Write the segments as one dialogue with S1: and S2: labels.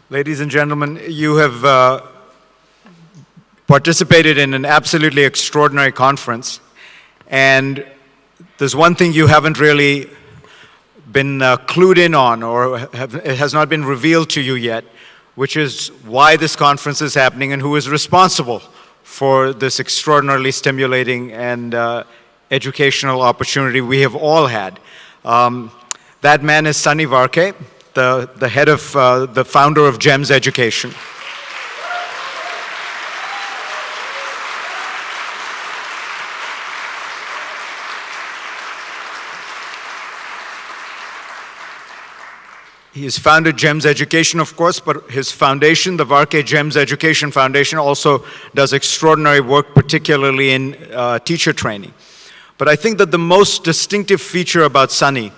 S1: Ladies and gentlemen, you have participated in an absolutely extraordinary conference, and there's one thing you haven't really been clued in on, or it has not been revealed to you yet, which is why this conference is happening and who is responsible for this extraordinarily stimulating and educational opportunity we have all had. That man is Sunny Varkey, the head of, the founder of GEMS Education. He has founded GEMS Education, of course, but his foundation, the Varkey GEMS Education Foundation, also does extraordinary work, particularly in teacher training. But I think that the most distinctive feature about Sunny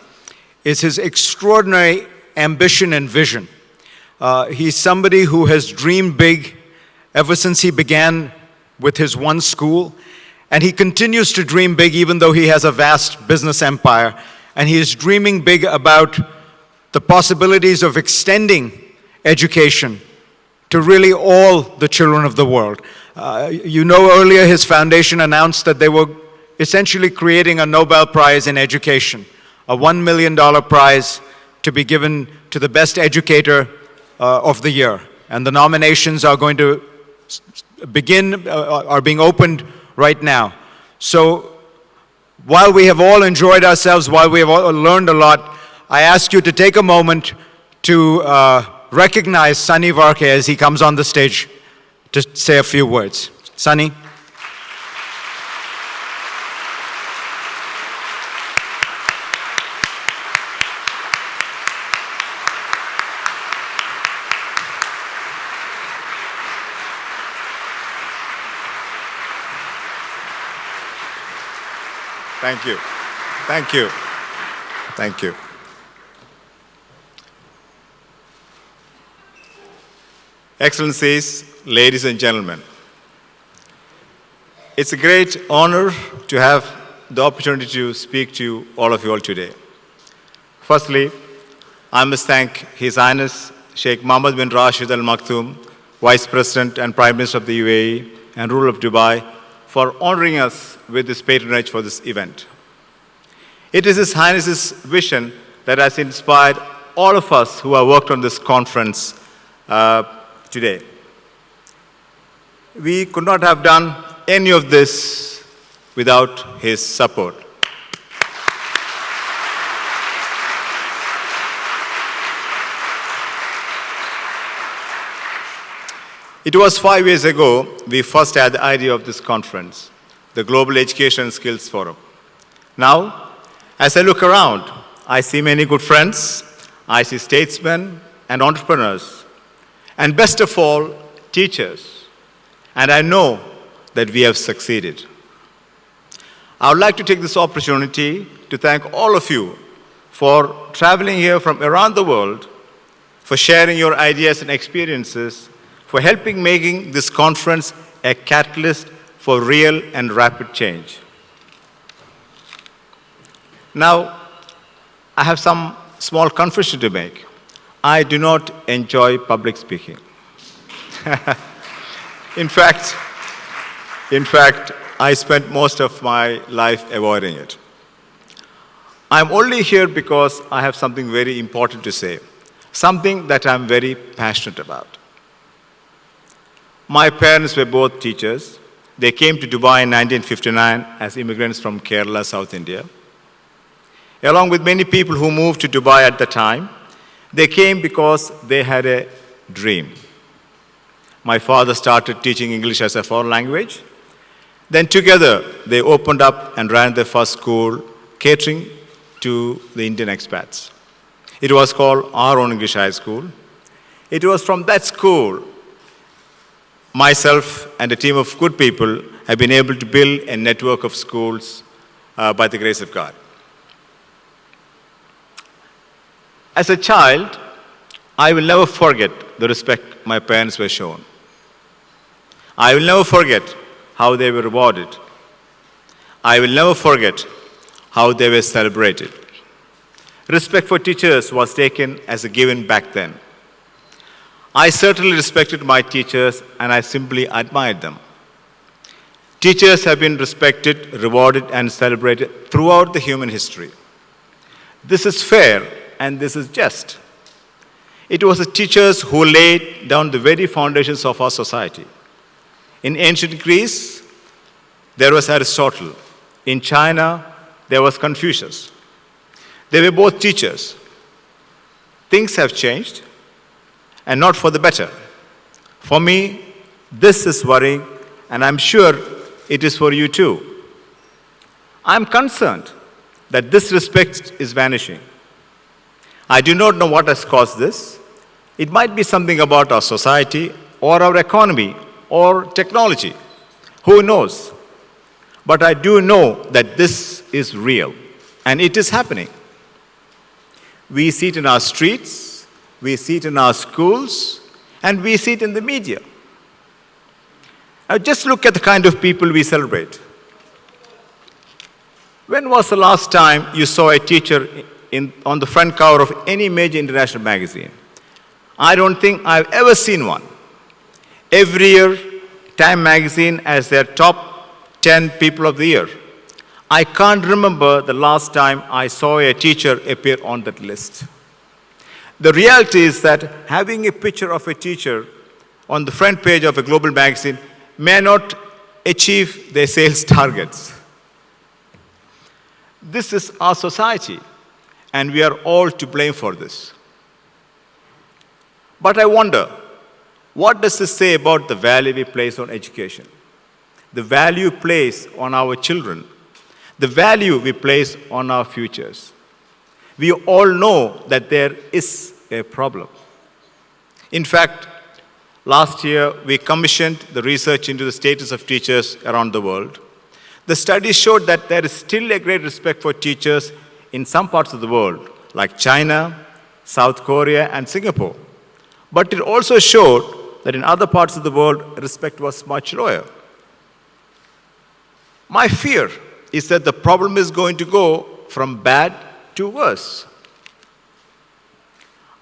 S1: is his extraordinary ambition and vision. He's somebody who has dreamed big ever since he began with his one school, and he continues to dream big even though he has a vast business empire, and he is dreaming big about the possibilities of extending education to really all the children of the world. You know, earlier his foundation announced that they were essentially creating a Nobel Prize in education, a $1 million prize to be given to the best educator of the year. And the nominations are going to begin, are being opened right now. So while we have all enjoyed ourselves, while we have all learned a lot, I ask you to take a moment to recognize Sunny Varkey as he comes on the stage to say a few words. Sunny.
S2: Thank you. Thank you. Thank you. Excellencies, ladies and gentlemen, it's a great honor to have the opportunity to speak to all of you all today. Firstly, I must thank His Highness Sheikh Mohammed bin Rashid Al Maktoum, Vice President and Prime Minister of the UAE and ruler of Dubai, for honoring us with this patronage for this event. It is His Highness's vision that has inspired all of us who have worked on this conference today. We could not have done any of this without his support. It was 5 years ago we first had the idea of this conference, the Global Education and Skills Forum. Now, as I look around, I see many good friends, I see statesmen and entrepreneurs, and best of all, teachers. And I know that we have succeeded. I would like to take this opportunity to thank all of you for traveling here from around the world, for sharing your ideas and experiences, for helping making this conference a catalyst for real and rapid change. Now, I have some small confession to make. I do not enjoy public speaking. In fact, I spent most of my life avoiding it. I'm only here because I have something very important to say, something that I'm very passionate about. My parents were both teachers. They came to Dubai in 1959 as immigrants from Kerala, South India. Along with many people who moved to Dubai at the time, they came because they had a dream. My father started teaching English as a foreign language. Then together, they opened up and ran their first school, catering to the Indian expats. It was called Our Own English High School. It was from that school, myself and a team of good people have been able to build a network of schools by the grace of God. As a child, I will never forget the respect my parents were shown. I will never forget how they were rewarded. I will never forget how they were celebrated. Respect for teachers was taken as a given back then. I certainly respected my teachers and I simply admired them. Teachers have been respected, rewarded, and celebrated throughout the human history. This is fair and this is just. It was the teachers who laid down the very foundations of our society. In ancient Greece, there was Aristotle. In China, there was Confucius. They were both teachers. Things have changed, and not for the better. For me, this is worrying, and I'm sure it is for you too. I'm concerned that this respect is vanishing. I do not know what has caused this. It might be something about our society or our economy or technology. Who knows? But I do know that this is real and it is happening. We see it in our streets, we see it in our schools, and we see it in the media. Now just look at the kind of people we celebrate. When was the last time you saw a teacher on the front cover of any major international magazine? I don't think I've ever seen one. Every year, Time magazine has their top 10 people of the year. I can't remember the last time I saw a teacher appear on that list. The reality is that having a picture of a teacher on the front page of a global magazine may not achieve their sales targets. This is our society, and we are all to blame for this. But I wonder, what does this say about the value we place on education? The value placed on our children? The value we place on our futures? We all know that there is a problem. In fact, last year we commissioned the research into the status of teachers around the world. The study showed that there is still a great respect for teachers in some parts of the world, like China, South Korea, and Singapore. But it also showed that in other parts of the world, respect was much lower. My fear is that the problem is going to go from bad to worse.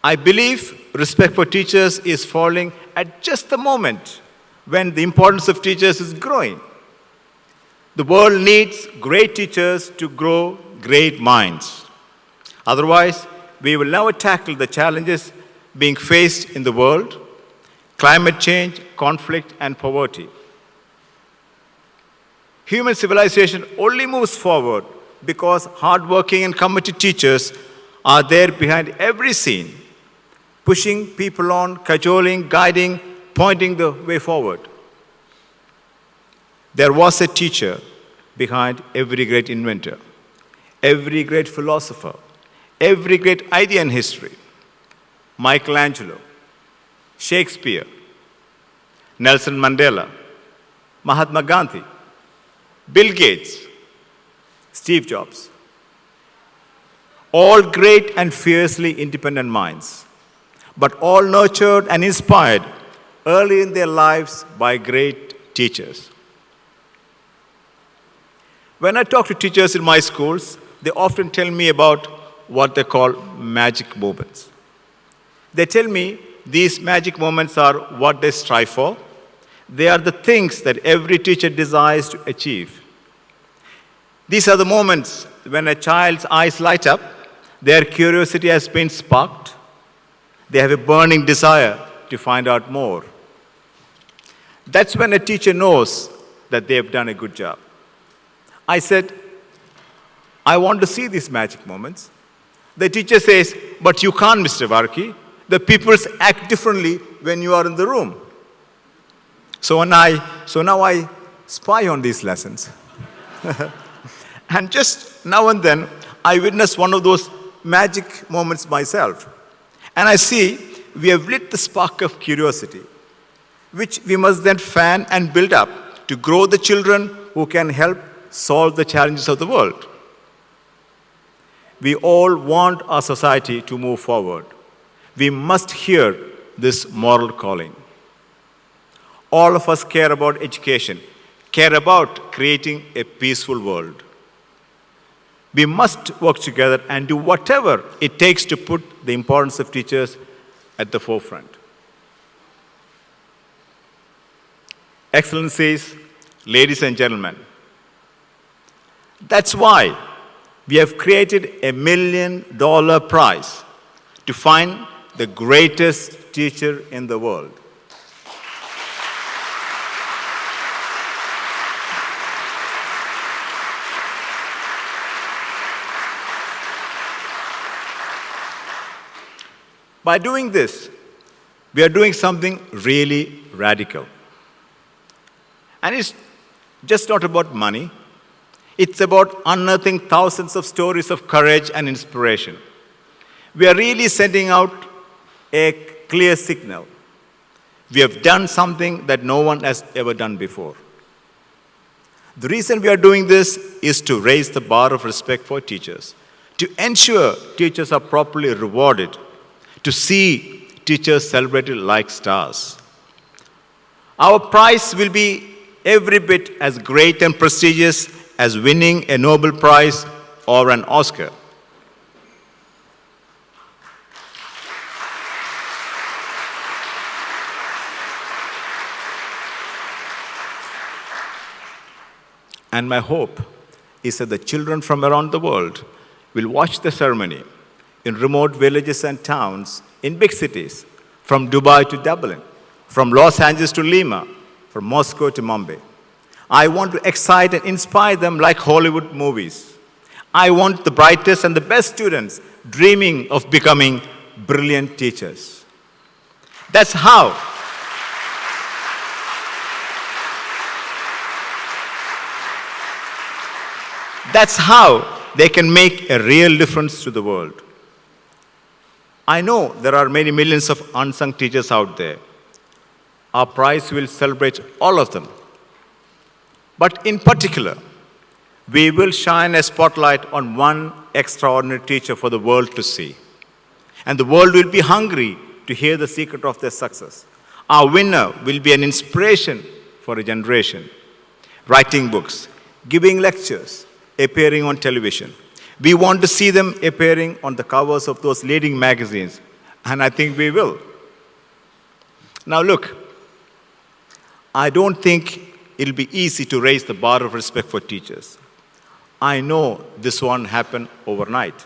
S2: I believe respect for teachers is falling at just the moment when the importance of teachers is growing. The world needs great teachers to grow great minds. Otherwise, we will never tackle the challenges being faced in the world: climate change, conflict, and poverty. Human civilization only moves forward because hardworking and committed teachers are there behind every scene, pushing people on, cajoling, guiding, pointing the way forward. There was a teacher behind every great inventor, every great philosopher, every great idea in history. Michelangelo, Shakespeare, Nelson Mandela, Mahatma Gandhi, Bill Gates, Steve Jobs. All great and fiercely independent minds, but all nurtured and inspired early in their lives by great teachers. When I talk to teachers in my schools, they often tell me about what they call magic moments. They tell me these magic moments are what they strive for. They are the things that every teacher desires to achieve. These are the moments when a child's eyes light up, their curiosity has been sparked, they have a burning desire to find out more. That's when a teacher knows that they have done a good job. I said, I want to see these magic moments. The teacher says, but you can't, Mr. Varkey. The pupils act differently when you are in the room. So now I spy on these lessons. And just now and then, I witness one of those magic moments myself. And I see we have lit the spark of curiosity, which we must then fan and build up to grow the children who can help solve the challenges of the world. We all want our society to move forward. We must hear this moral calling. All of us care about education, care about creating a peaceful world. We must work together and do whatever it takes to put the importance of teachers at the forefront. Excellencies, ladies and gentlemen, that's why we have created $1 million prize to find the greatest teacher in the world. By doing this, we are doing something really radical. And it's just not about money. It's about unearthing thousands of stories of courage and inspiration. We are really sending out a clear signal. We have done something that no one has ever done before. The reason we are doing this is to raise the bar of respect for teachers, to ensure teachers are properly rewarded, to see teachers celebrated like stars. Our prize will be every bit as great and prestigious as winning a Nobel Prize or an Oscar. And my hope is that the children from around the world will watch the ceremony in remote villages and towns, in big cities, from Dubai to Dublin, from Los Angeles to Lima, from Moscow to Mumbai. I want to excite and inspire them like Hollywood movies. I want the brightest and the best students dreaming of becoming brilliant teachers. That's how they can make a real difference to the world. I know there are many millions of unsung teachers out there. Our prize will celebrate all of them. But in particular, we will shine a spotlight on one extraordinary teacher for the world to see. And the world will be hungry to hear the secret of their success. Our winner will be an inspiration for a generation. Writing books, giving lectures, appearing on television. We want to see them appearing on the covers of those leading magazines, and I think we will. Now look, I don't think it'll be easy to raise the bar of respect for teachers. I know this won't happen overnight.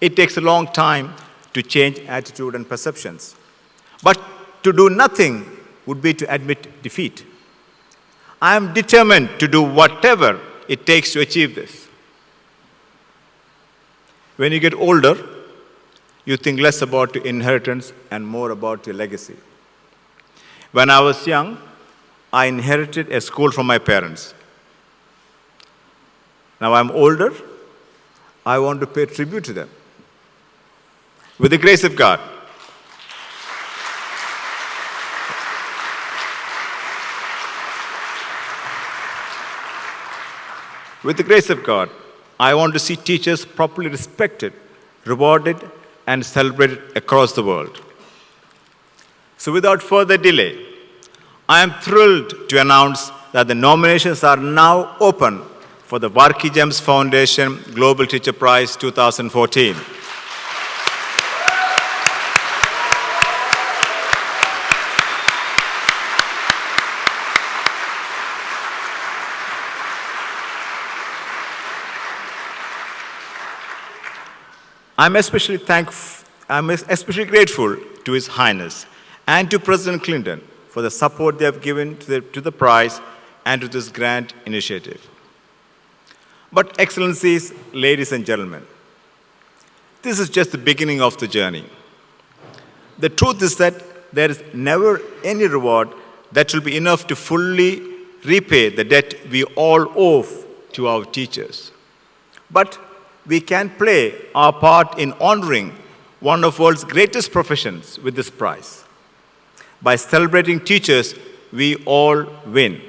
S2: It takes a long time to change attitude and perceptions. But to do nothing would be to admit defeat. I am determined to do whatever it takes to achieve this. When you get older, you think less about your inheritance and more about your legacy. When I was young, I inherited a school from my parents. Now I'm older, I want to pay tribute to them. With the grace of God. With the grace of God, I want to see teachers properly respected, rewarded, and celebrated across the world. So without further delay, I am thrilled to announce that the nominations are now open for the Varkey Gems Foundation Global Teacher Prize 2014. I'm especially grateful to His Highness and to President Clinton for the support they have given to the prize and to this grand initiative. But Excellencies, ladies and gentlemen, this is just the beginning of the journey. The truth is that there is never any reward that will be enough to fully repay the debt we all owe to our teachers. But we can play our part in honoring one of the world's greatest professions with this prize. By celebrating teachers, we all win.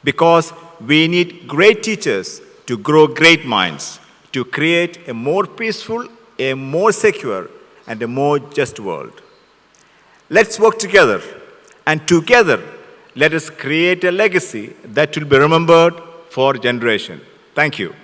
S2: Because we need great teachers to grow great minds, to create a more peaceful, a more secure, and a more just world. Let's work together, and together, let us create a legacy that will be remembered for generations. Thank you.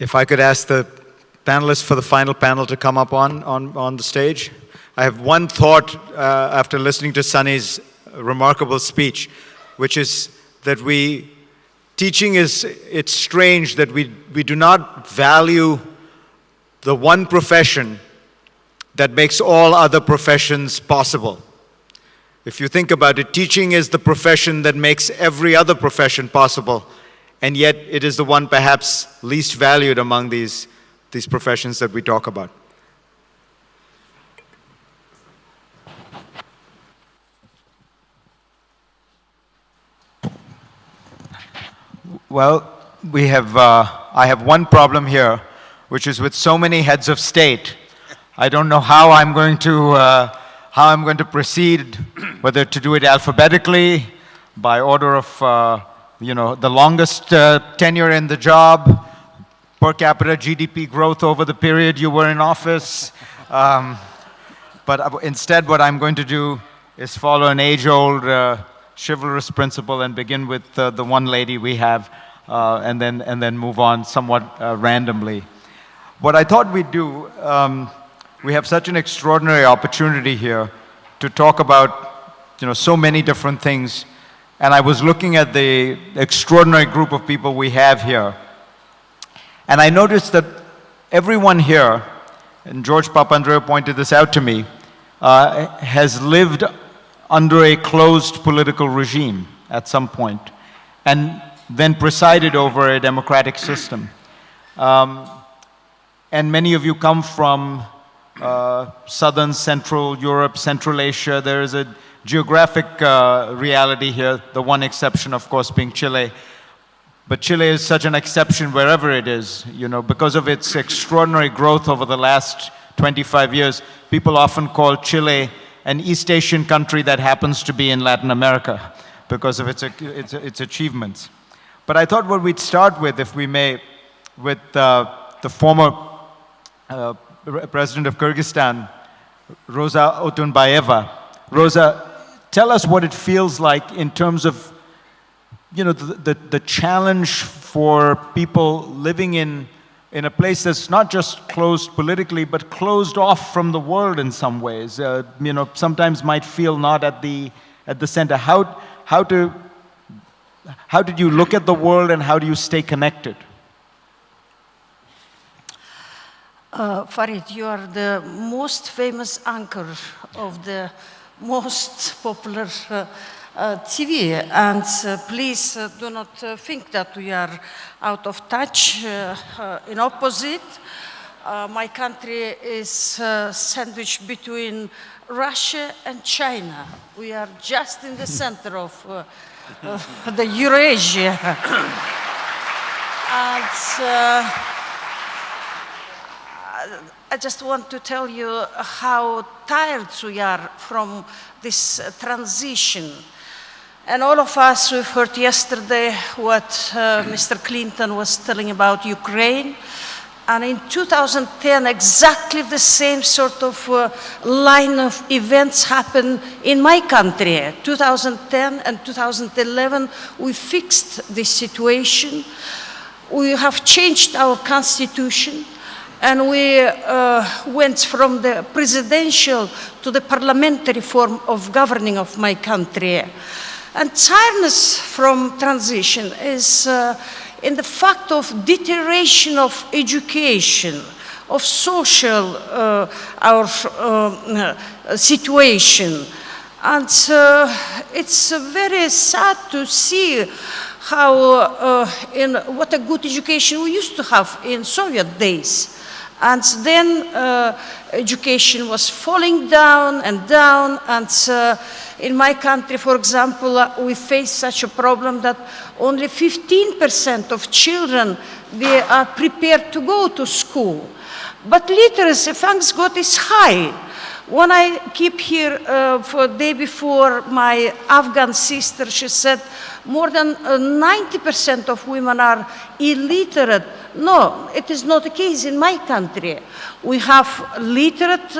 S1: If I could ask the panelists for the final panel to come up on the stage. I have one thought after listening to Sunny's remarkable speech, which is that teaching it's strange that we do not value the one profession that makes all other professions possible. If you think about it, teaching is the profession that makes every other profession possible, and yet it is the one perhaps least valued among these professions that we talk about. Well, I have one problem here, which is with so many heads of state, I don't know how I'm going to proceed, whether to do it alphabetically, by order of the longest tenure in the job, per capita GDP growth over the period you were in office. But instead, what I'm going to do is follow an age-old chivalrous principle and begin with the one lady we have, and then move on somewhat randomly. What I thought we'd do, we have such an extraordinary opportunity here to talk about so many different things. And I was looking at the extraordinary group of people we have here. And I noticed that everyone here, and George Papandreou pointed this out to me, has lived under a closed political regime at some point, and then presided over a democratic system. And many of you come from southern, central Europe, Central Asia. There is a geographic reality here, the one exception, of course, being Chile. But Chile is such an exception wherever it is, because of its extraordinary growth over the last 25 years. People often call Chile an East Asian country that happens to be in Latin America because of its achievements. But I thought what we'd start with, if we may, with the former president of Kyrgyzstan, Rosa Otunbayeva. Rosa, tell us what it feels like in terms of the challenge for people living in a place that's not just closed politically, but closed off from the world in some ways. Sometimes might feel not at the center. How did you look at the world, and how do you stay connected?
S3: Farid, you are the most famous anchor of the most popular TV, and please do not think that we are out of touch. In opposite, my country is sandwiched between Russia and China. We are just in the center of the Eurasia. And I just want to tell you how tired we are from this transition. And all of us, we've heard yesterday what Mr. Clinton was telling about Ukraine. And in 2010, exactly the same sort of line of events happened in my country. 2010 and 2011, we fixed this situation. We have changed our constitution. And we went from the presidential to the parliamentary form of governing of my country. And tiredness from transition is in the fact of deterioration of education, of social our situation. And it's very sad to see how what a good education we used to have in Soviet days. And then education was falling down and down. And in my country, for example, we face such a problem that only 15% of children, they are prepared to go to school. But literacy, thanks God, is high. When I keep here for the day before, my Afghan sister, she said more than 90% of women are illiterate. No, it is not the case in my country. We have literate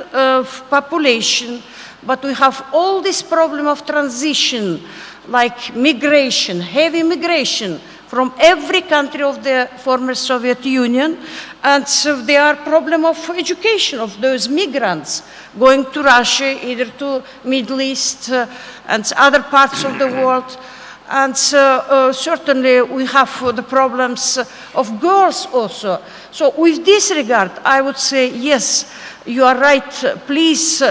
S3: population, but we have all this problem of transition, like migration, heavy migration from every country of the former Soviet Union, and so there are problem of education of those migrants going to Russia, either to Middle East and other parts of the world. And certainly we have the problems of girls also. So with this regard, I would say, yes, you are right. Please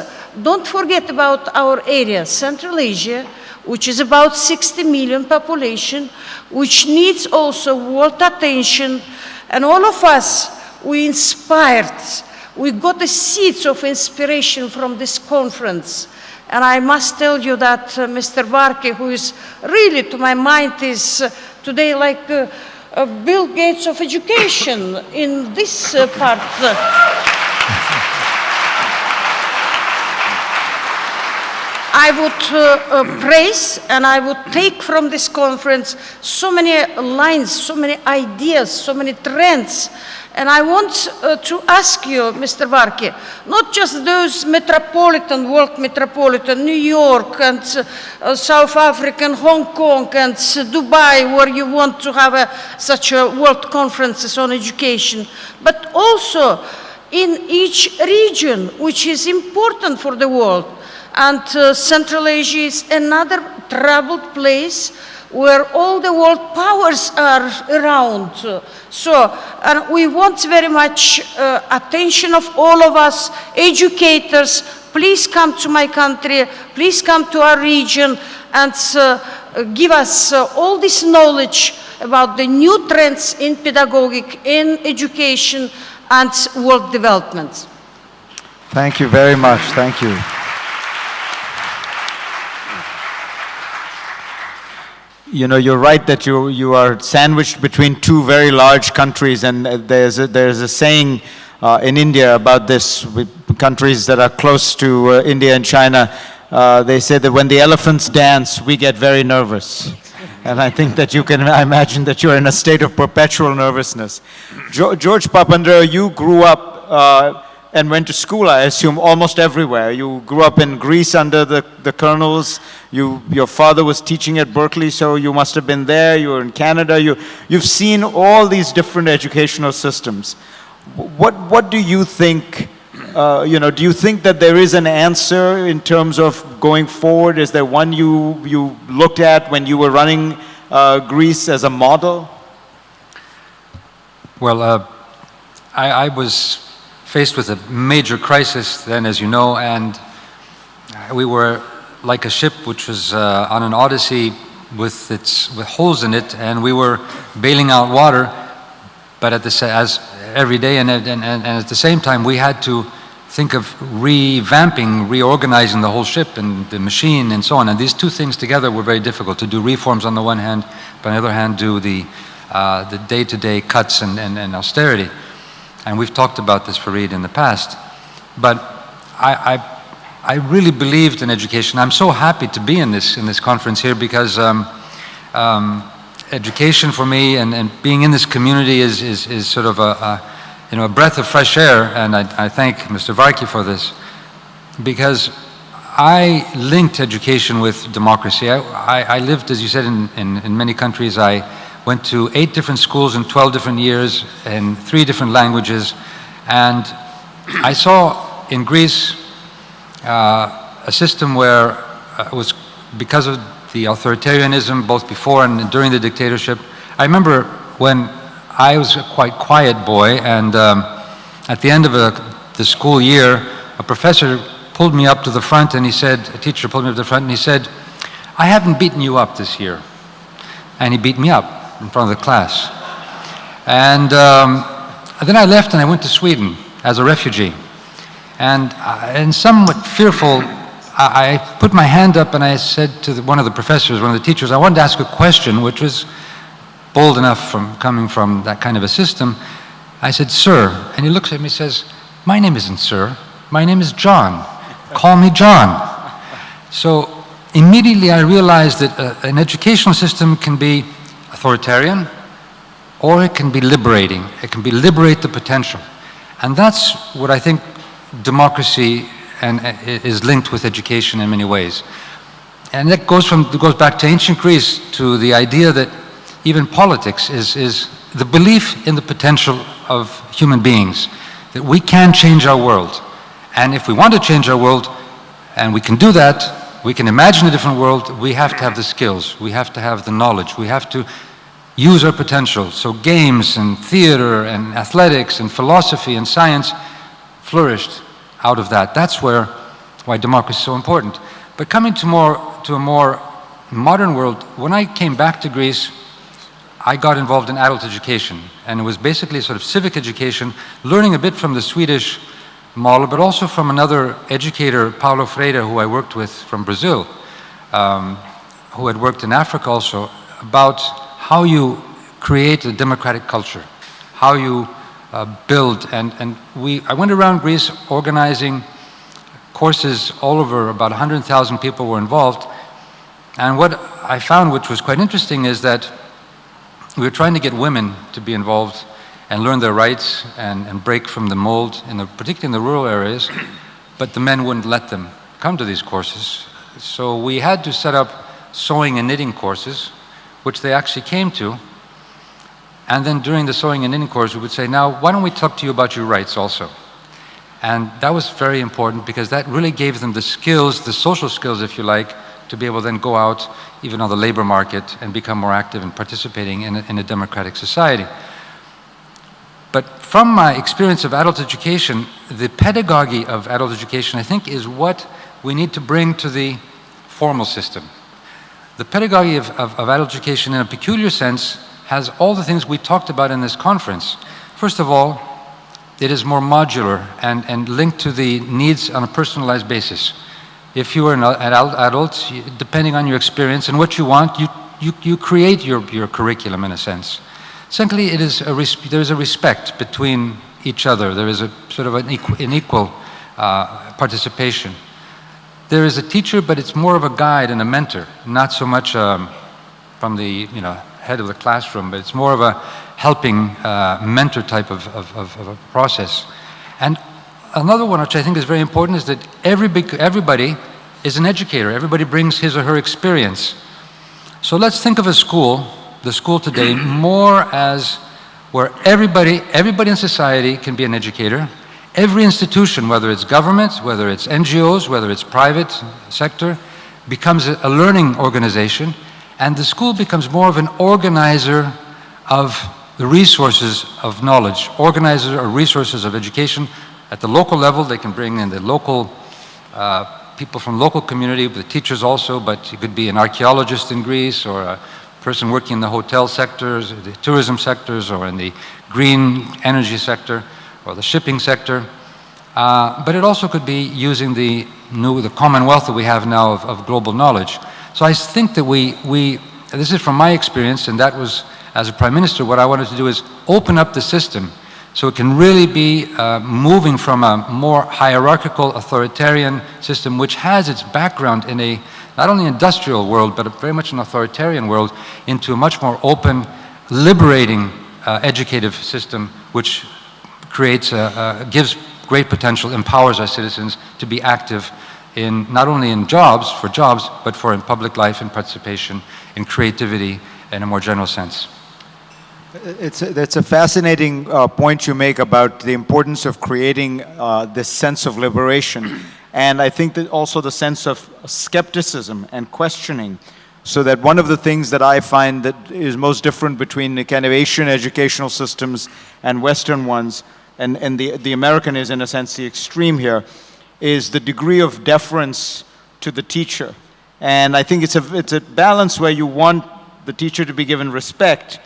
S3: don't forget about our area, Central Asia, which is about 60 million population, which needs also world attention. And all of us, we inspired, we got the seeds of inspiration from this conference. And I must tell you that Mr. Varkey, who is really, to my mind, is today like Bill Gates of education in this part. I would praise and I would take from this conference so many lines, so many ideas, so many trends. And I want to ask you, Mr. Varkey, not just those metropolitan, world metropolitan, New York and South Africa and Hong Kong and Dubai, where you want to have such a world conferences on education, but also in each region, which is important for the world. And Central Asia is another troubled place where all the world powers are around. So, and we want very much attention of all of us, educators. Please come to my country, please come to our region and give us all this knowledge about the new trends in pedagogic, in education and world development.
S1: Thank you very much. Thank you. You know, you're right that you are sandwiched between two very large countries, and there's a saying in India about this, with countries that are close to India and China. They say that when the elephants dance, we get very nervous. And I think that you can imagine that you're in a state of perpetual nervousness. George Papandreou, you grew up and went to school, I assume, almost everywhere. You grew up in Greece under the colonels. Your father was teaching at Berkeley, so you must have been there. You were in Canada. You've seen all these different educational systems. What do you think? Do you think that there is an answer in terms of going forward? Is there one you looked at when you were running Greece as a model?
S4: Well, I was faced with a major crisis then, as you know, and we were like a ship which was on an odyssey with holes in it, and we were bailing out water, but as every day, and at the same time, we had to think of reorganizing the whole ship and the machine and so on. And these two things together were very difficult, to do reforms on the one hand, but on the other hand, do the day-to-day cuts and austerity. And we've talked about this, Fareed, in the past. But I really believed in education. I'm so happy to be in this conference here, because education for me and being in this community is sort of a breath of fresh air. And I thank Mr. Varkey for this, because I linked education with democracy. I lived, as you said, in many countries. I went to 8 different schools in 12 different years in 3 different languages. And I saw in Greece a system where it was, because of the authoritarianism, both before and during the dictatorship. I remember when I was a quite quiet boy, and at the end of the school year, a professor pulled me up to the front, and a teacher pulled me up to the front, and he said, "I haven't beaten you up this year." And he beat me up in front of the class. And then I left and I went to Sweden as a refugee. And somewhat fearful, I put my hand up and I said to one of the professors, one of the teachers, I wanted to ask a question, which was bold enough coming from that kind of a system. I said, "Sir," and he looks at me and says, "My name isn't Sir, my name is John. Call me John." So immediately I realized that an educational system can be authoritarian, or it can be liberating. It can liberate the potential. And that's what I think democracy is linked with education in many ways. And that goes back to ancient Greece, to the idea that even politics, is the belief in the potential of human beings, that we can change our world. And if we want to change our world, and we can do that, we can imagine a different world, we have to have the skills, we have to have the knowledge, we have to use our potential. So games and theater and athletics and philosophy and science flourished out of that. That's why democracy is so important. But coming to a more modern world, when I came back to Greece, I got involved in adult education, and it was basically sort of civic education, learning a bit from the Swedish model, but also from another educator, Paulo Freire, who I worked with from Brazil, who had worked in Africa also, about how you create a democratic culture, how you build. I went around Greece organizing courses all over. About 100,000 people were involved. And what I found, which was quite interesting, is that we were trying to get women to be involved and learn their rights and break from the mold, particularly in the rural areas, but the men wouldn't let them come to these courses. So we had to set up sewing and knitting courses, which they actually came to. And then during the sewing and knitting course, we would say, now, why don't we talk to you about your rights also? And that was very important, because that really gave them the skills, the social skills, if you like, to be able to then go out, even on the labor market, and become more active in participating in a democratic society. But from my experience of adult education, the pedagogy of adult education, I think, is what we need to bring to the formal system. The pedagogy of adult education, in a peculiar sense, has all the things we talked about in this conference. First of all, it is more modular and linked to the needs on a personalized basis. If you are an adult, depending on your experience and what you want, you create your curriculum in a sense. Secondly, there is a respect between each other. There is a sort of an equal participation. There is a teacher, but it's more of a guide and a mentor, not so much from the head of the classroom, but it's more of a helping mentor type of a process. And another one which I think is very important is that everybody is an educator. Everybody brings his or her experience. So let's think of the school today, more as where everybody in society can be an educator. Every institution, whether it's government, whether it's NGOs, whether it's private sector, becomes a learning organization, and the school becomes more of an organizer of the resources of knowledge, organizer of resources of education. At the local level, they can bring in the local people from local community, the teachers also, but it could be an archaeologist in Greece, or a person working in the hotel sectors, the tourism sectors, or in the green energy sector, or the shipping sector. But it also could be using the commonwealth that we have now of global knowledge. So I think that this is from my experience, and that was, as a Prime Minister, what I wanted to do is open up the system so it can really be moving from a more hierarchical, authoritarian system, which has its background in a not only industrial world, but very much an authoritarian world, into a much more open, liberating educative system, which gives great potential, empowers our citizens to be active not only in jobs, but in public life and participation, in creativity, in a more general sense.
S1: That's a fascinating point you make about the importance of creating this sense of liberation. And I think that also the sense of skepticism and questioning. So that one of the things that I find that is most different between the kind of Asian educational systems and Western ones, and the American is in a sense the extreme here, is the degree of deference to the teacher. And I think it's a balance where you want the teacher to be given respect,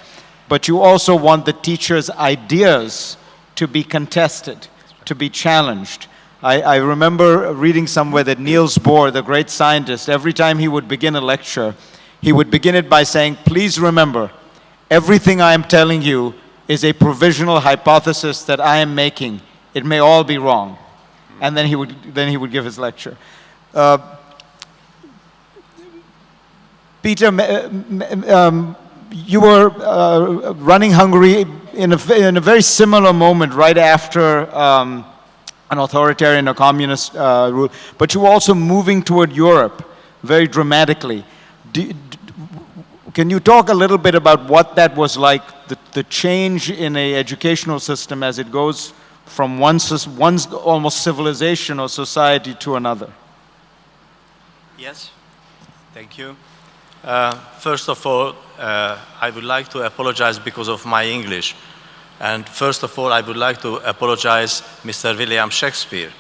S1: but you also want the teacher's ideas to be contested, to be challenged. I remember reading somewhere that Niels Bohr, the great scientist, every time he would begin a lecture, he would begin it by saying, "Please remember, everything I am telling you is a provisional hypothesis that I am making. It may all be wrong." And then he would give his lecture. Peter, you were running Hungary in a very similar moment right after an authoritarian or communist rule, but you were also moving toward Europe very dramatically. Can you talk a little bit about what that was like, the change in a educational system as it goes from one almost civilization or society to another?
S5: Yes, thank you. First of all, I would like to apologize because of my English. And first of all, I would like to apologize Mr. William Shakespeare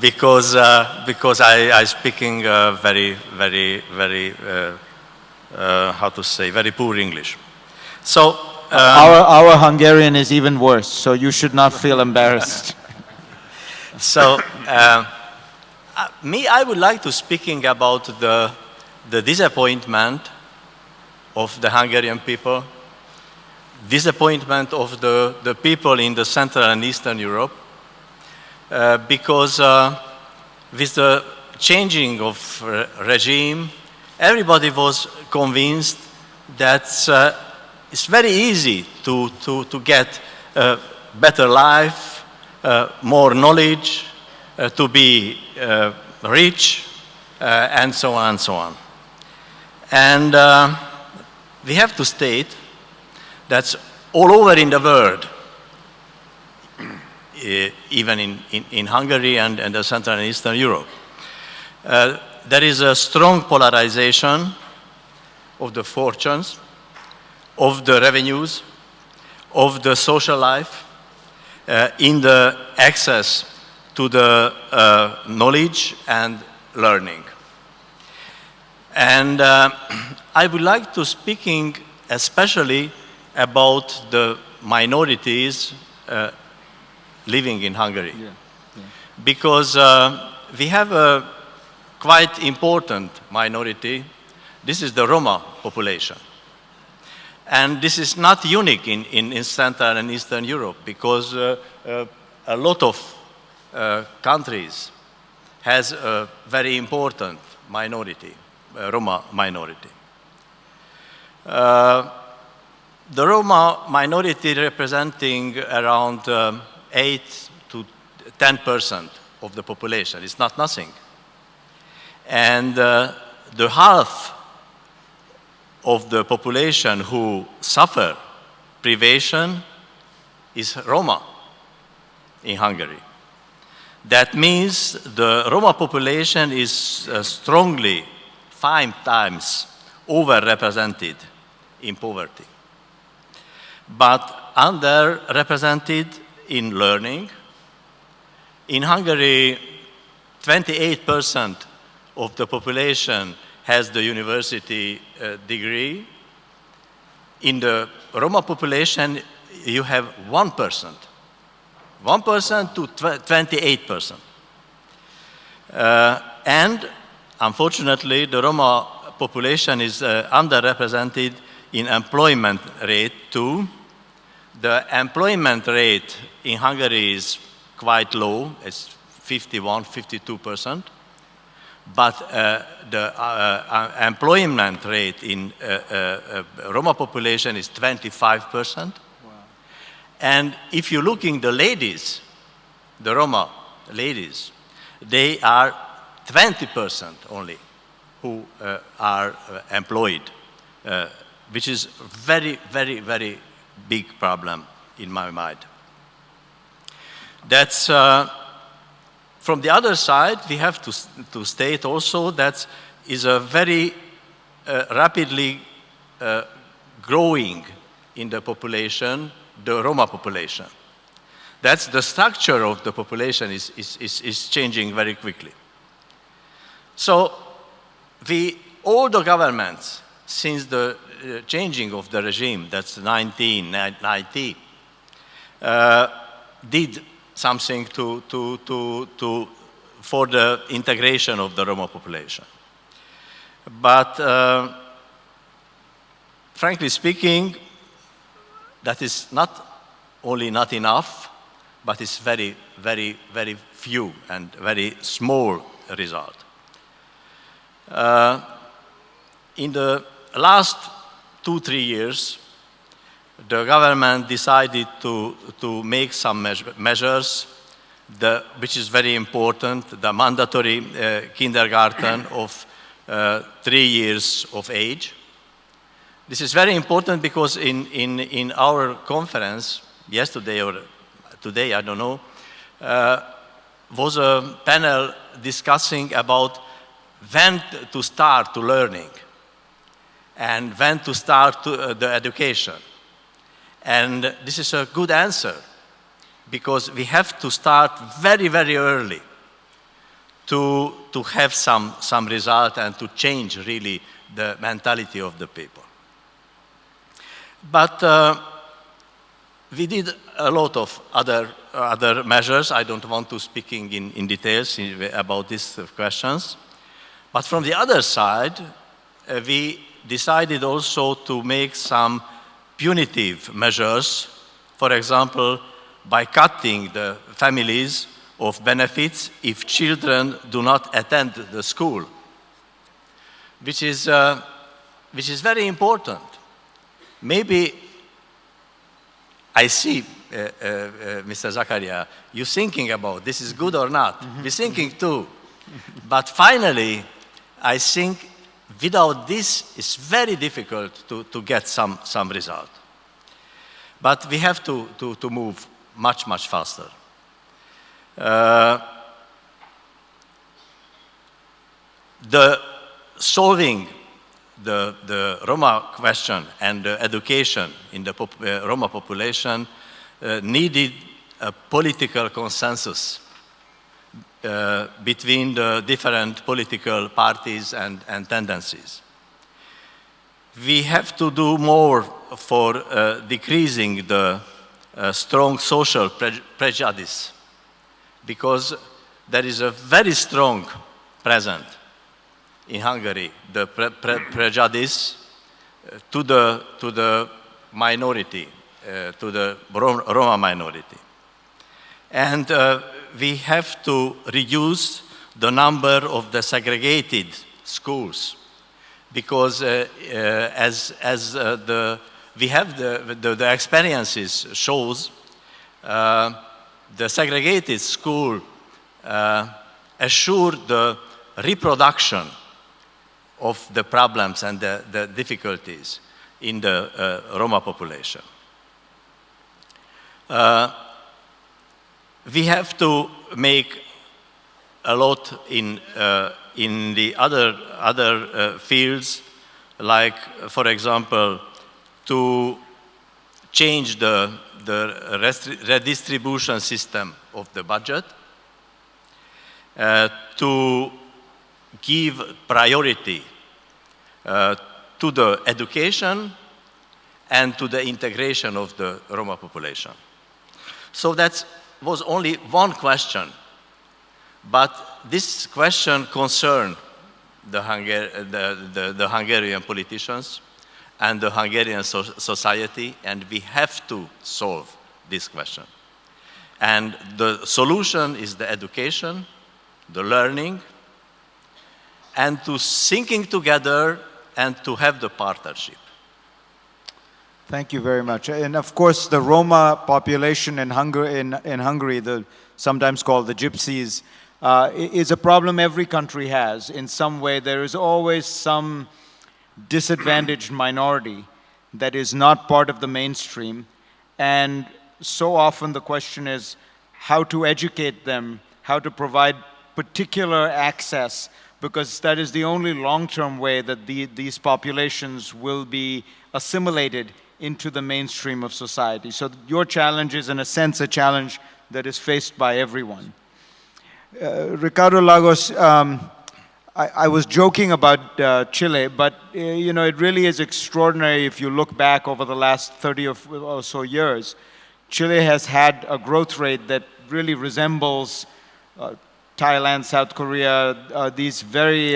S5: because I speaking very how to say, very poor English. So
S1: our Hungarian is even worse, so you should not feel embarrassed.
S5: So I would like to speaking about the disappointment of the Hungarian people, disappointment of the people in the Central and Eastern Europe, because with the changing of regime, everybody was convinced that it's very easy to get a better life, more knowledge, to be rich, and so on and so on. And we have to state that all over in the world, even in Hungary and the Central and Eastern Europe, there is a strong polarization of the fortunes, of the revenues, of the social life, in the access to the knowledge and learning. And I would like to speaking especially about the minorities living in Hungary. Yeah. Yeah. Because we have a quite important minority. This is the Roma population. And this is not unique in Central and Eastern Europe, because a lot of countries has a very important minority, Roma minority. The Roma minority representing around 8 to 10% of the population. It's not nothing. And the half of the population who suffer privation is Roma in Hungary. That means the Roma population is strongly 5 times overrepresented in poverty, but underrepresented in learning. In Hungary, 28% of the population has the university degree. In the Roma population, you have 1%. 1% to 28%. And unfortunately, the Roma population is underrepresented in employment rate too. The employment rate in Hungary is quite low, it's 51–52%. But the employment rate in Roma population is 25%. Wow. And if you look in the ladies, the Roma ladies, they are 20% only who are employed, which is very big problem in my mind. That's from the other side, we have to state also that is a very rapidly growing in the population, the Roma population. That's the structure of the population is changing very quickly. So all the governments since the changing of the regime, that's 1990, did something for the integration of the Roma population. But frankly speaking, that is not only not enough, but it's very few and very small result. In the last 2–3 years, the government decided to make some measures, which is very important, the mandatory kindergarten of 3 years of age. This is very important because in our conference yesterday or today, I don't know, was a panel discussing about when to start to learning and when to start the education. And this is a good answer because we have to start very, very early to have some result and to change really the mentality of the people. But we did a lot of other measures. I don't want to speak in details about these questions. But from the other side, we decided also to make some punitive measures, for example, by cutting the families of benefits if children do not attend the school, which is very important. Maybe I see, Mr. Zakaria, you thinking about this is good or not. We're thinking too. But finally, I think without this, it's very difficult to get some result. But we have to move much, much faster. The solving the Roma question and the education in the Roma population needed a political consensus between the different political parties and tendencies. We have to do more for decreasing the strong social prejudice because there is a very strong present in Hungary, the prejudice to the minority, to the Roma minority. And we have to reduce the number of the segregated schools because we have the experiences shows the segregated school assure the reproduction of the problems and the difficulties in the Roma population. We have to make a lot in the other fields, like, for example, to change the redistribution system of the budget, to give priority to the education and to the integration of the Roma population. So that was only one question, but this question concerned the Hungarian politicians and the Hungarian society, and we have to solve this question. And the solution is the education, the learning, and to thinking together and to have the partnership.
S1: Thank you very much. And of course, the Roma population in Hungary, sometimes called the Gypsies, is a problem every country has. In some way, there is always some disadvantaged minority that is not part of the mainstream. And so often the question is how to educate them, how to provide particular access, because that is the only long-term way that these populations will be assimilated into the mainstream of society. So your challenge is, in a sense, a challenge that is faced by everyone. Ricardo Lagos, I was joking about Chile, but you know, it really is extraordinary if you look back over the last 30 or so years. Chile has had a growth rate that really resembles Thailand, South Korea, these very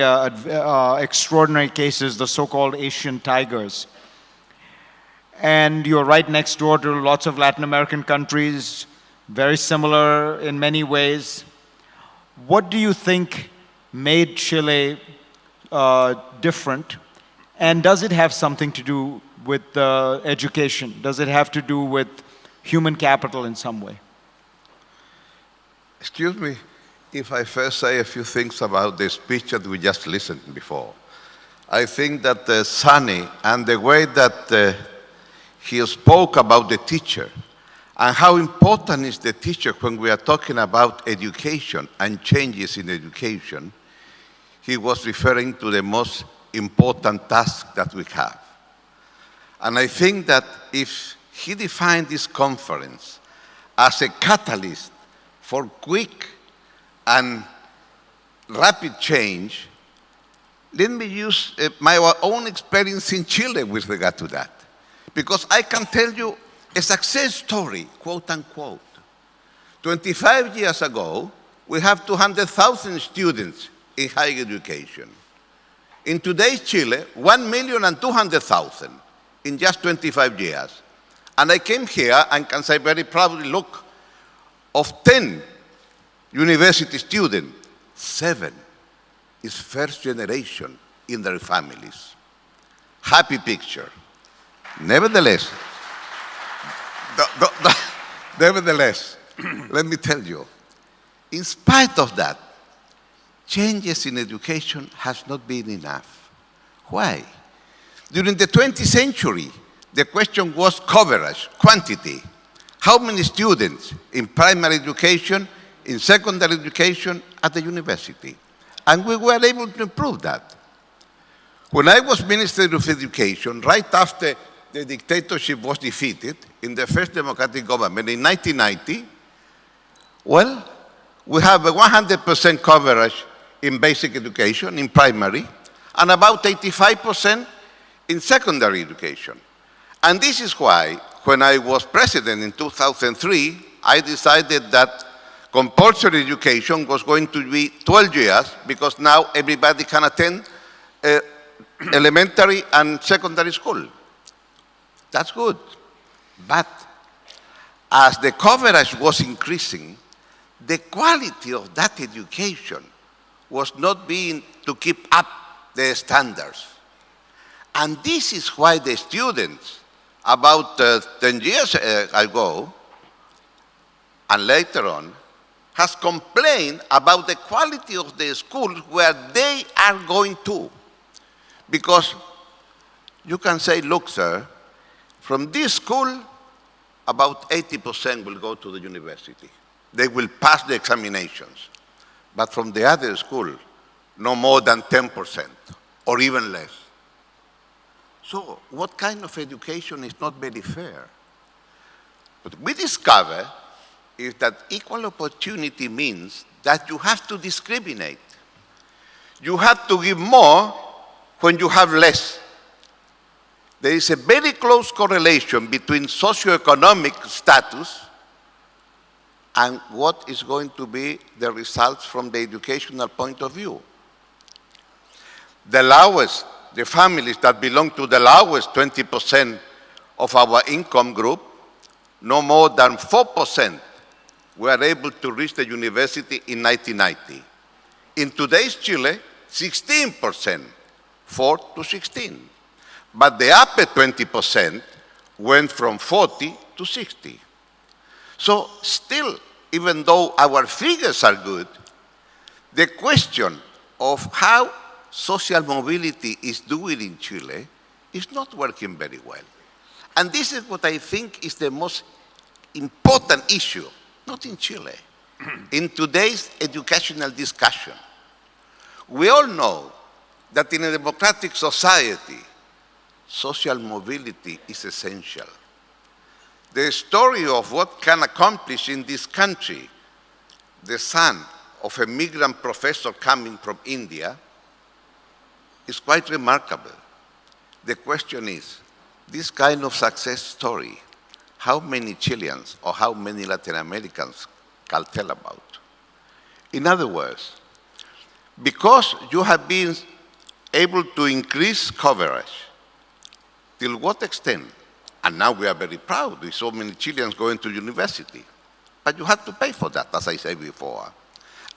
S1: extraordinary cases, the so-called Asian tigers. And you're right next door to lots of Latin American countries, very similar in many ways. What do you think made Chile different? And does it have something to do with education? Does it have to do with human capital in some way?
S6: Excuse me, if I first say a few things about the speech that we just listened before. I think that Sunny and the way that he spoke about the teacher and how important is the teacher when we are talking about education and changes in education, he was referring to the most important task that we have. And I think that if he defined this conference as a catalyst for quick and rapid change, let me use my own experience in Chile with regard to that. Because I can tell you a success story, quote unquote. 25 years ago, we have 200,000 students in higher education. In today's Chile, 1,200,000 in just 25 years. And I came here and can say very proudly, look, of 10 university students, 7 is first generation in their families. Happy picture. Nevertheless, let me tell you, in spite of that, changes in education has not been enough. Why? During the 20th century, the question was coverage, quantity. How many students in primary education, in secondary education, at the university? And we were able to improve that. When I was Minister of Education, right after the dictatorship was defeated in the first democratic government in 1990, well, we have a 100% coverage in basic education, in primary, and about 85% in secondary education. And this is why, when I was president in 2003, I decided that compulsory education was going to be 12 years, because now everybody can attend elementary and secondary school. That's good. But as the coverage was increasing, the quality of that education was not being to keep up the standards. And this is why the students, about 10 years ago, and later on, has complained about the quality of the schools where they are going to. Because you can say, look, sir, from this school, about 80% will go to the university. They will pass the examinations. But from the other school, no more than 10%, or even less. So what kind of education is not very fair? What we discover is that equal opportunity means that you have to discriminate. You have to give more when you have less. There is a very close correlation between socioeconomic status and what is going to be the results from the educational point of view. The lowest, the families that belong to the lowest 20% of our income group, no more than 4% were able to reach the university in 1990. In today's Chile, 16%, 4 to 16. But the upper 20% went from 40 to 60. So still, even though our figures are good, the question of how social mobility is doing in Chile is not working very well. And this is what I think is the most important issue, not in Chile, in today's educational discussion. We all know that in a democratic society, social mobility is essential. The story of what can accomplish in this country, the son of a migrant professor coming from India, is quite remarkable. The question is, this kind of success story, how many Chileans or how many Latin Americans can tell about? In other words, because you have been able to increase coverage, till what extent? And now we are very proud with so many Chileans going to university. But you have to pay for that, as I said before.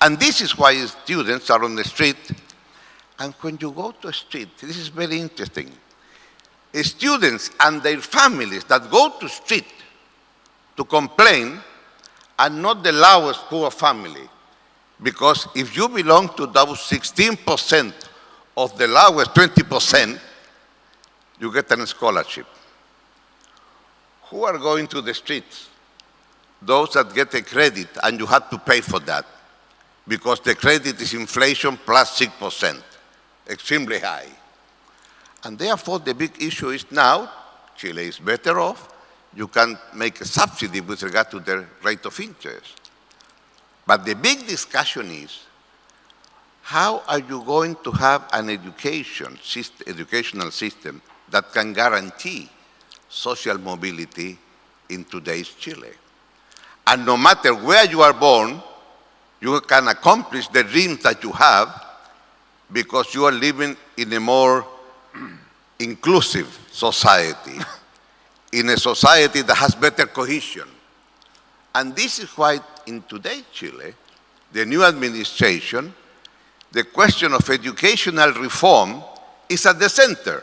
S6: And this is why students are on the street. And when you go to a street, this is very interesting. Students and their families that go to street to complain are not the lowest poor family, Because if you belong to those 16% of the lowest 20%, you get a scholarship. Who are going to the streets? Those that get a credit, and you have to pay for that, because the credit is inflation plus 6%, extremely high. And therefore, the big issue is now, Chile is better off. You can make a subsidy with regard to the rate of interest. But the big discussion is, how are you going to have an educational system that can guarantee social mobility in today's Chile? And no matter where you are born, you can accomplish the dreams that you have because you are living in a more inclusive society, in a society that has better cohesion. And this is why in today's Chile, the new administration, the question of educational reform is at the center.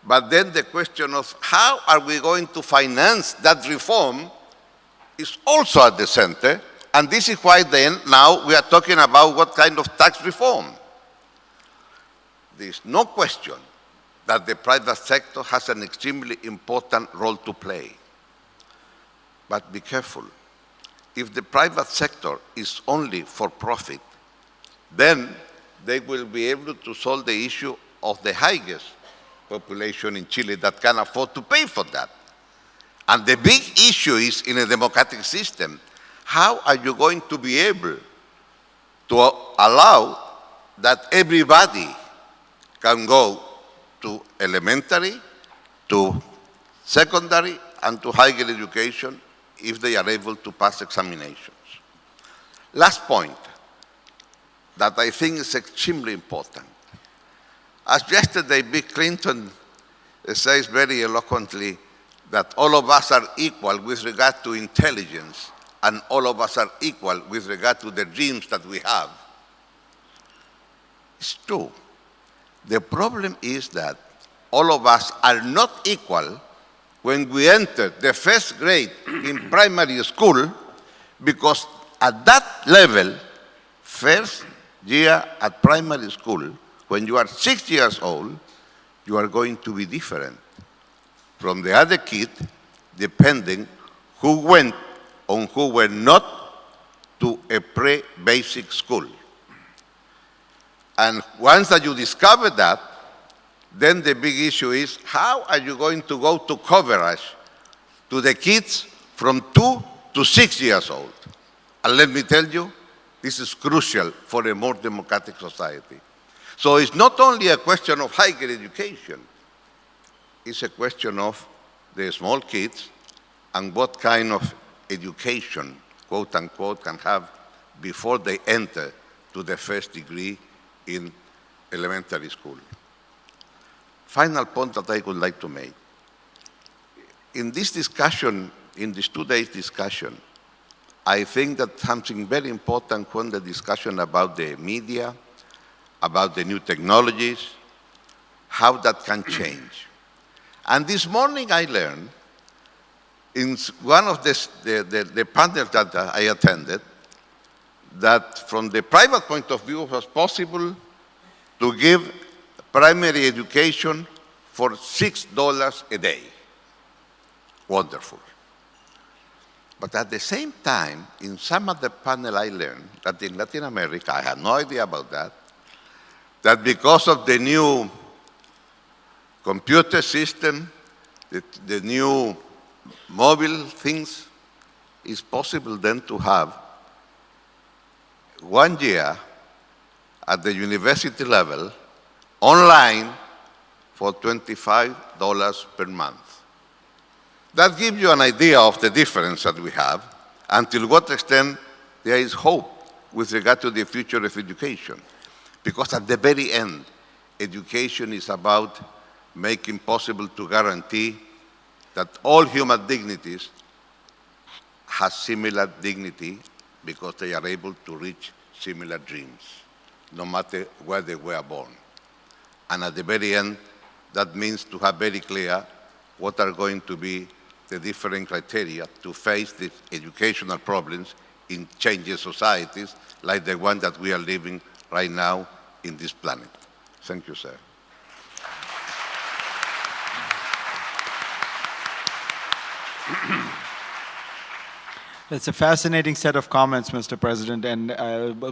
S6: But then the question of how are we going to finance that reform is also at the center. And this is why then now we are talking about what kind of tax reform. There is no question that the private sector has an extremely important role to play. But be careful. If the private sector is only for profit, then they will be able to solve the issue of the highest population in Chile that can afford to pay for that. And the big issue is in a democratic system, how are you going to be able to allow that everybody can go to elementary, to secondary, and to higher education if they are able to pass examinations? Last point that I think is extremely important. As yesterday, Bill Clinton says very eloquently that all of us are equal with regard to intelligence, and all of us are equal with regard to the dreams that we have. It's true. The problem is that all of us are not equal when we enter the first grade in primary school, because at that level, first year at primary school, when you are 6 years old, you are going to be different from the other kid, depending who went or who were not to a pre-basic school. And once that you discover that, then the big issue is how are you going to go to coverage to the kids from 2 to 6 years old? And let me tell you, this is crucial for a more democratic society. So it's not only a question of higher education, it's a question of the small kids and what kind of education, quote unquote, can have before they enter to the first degree in elementary school. Final point that I would like to make. In this discussion, in this 2 days discussion, I think that something very important when the discussion about the media, about the new technologies, how that can change. And this morning I learned in one of the panels that I attended that from the private point of view it was possible to give primary education for $6 a day. Wonderful. But at the same time, in some of the panel I learned that in Latin America, I had no idea about that, that because of the new computer system, the new mobile things, it's possible then to have 1 year at the university level online for $25 per month. That gives you an idea of the difference that we have, until what extent there is hope with regard to the future of education. Because at the very end, education is about making possible to guarantee that all human dignities have similar dignity because they are able to reach similar dreams, no matter where they were born. And at the very end, that means to have very clear what are going to be the different criteria to face these educational problems in changing societies like the one that we are living right now in this planet. Thank you, sir.
S1: It's a fascinating set of comments, Mr. President, and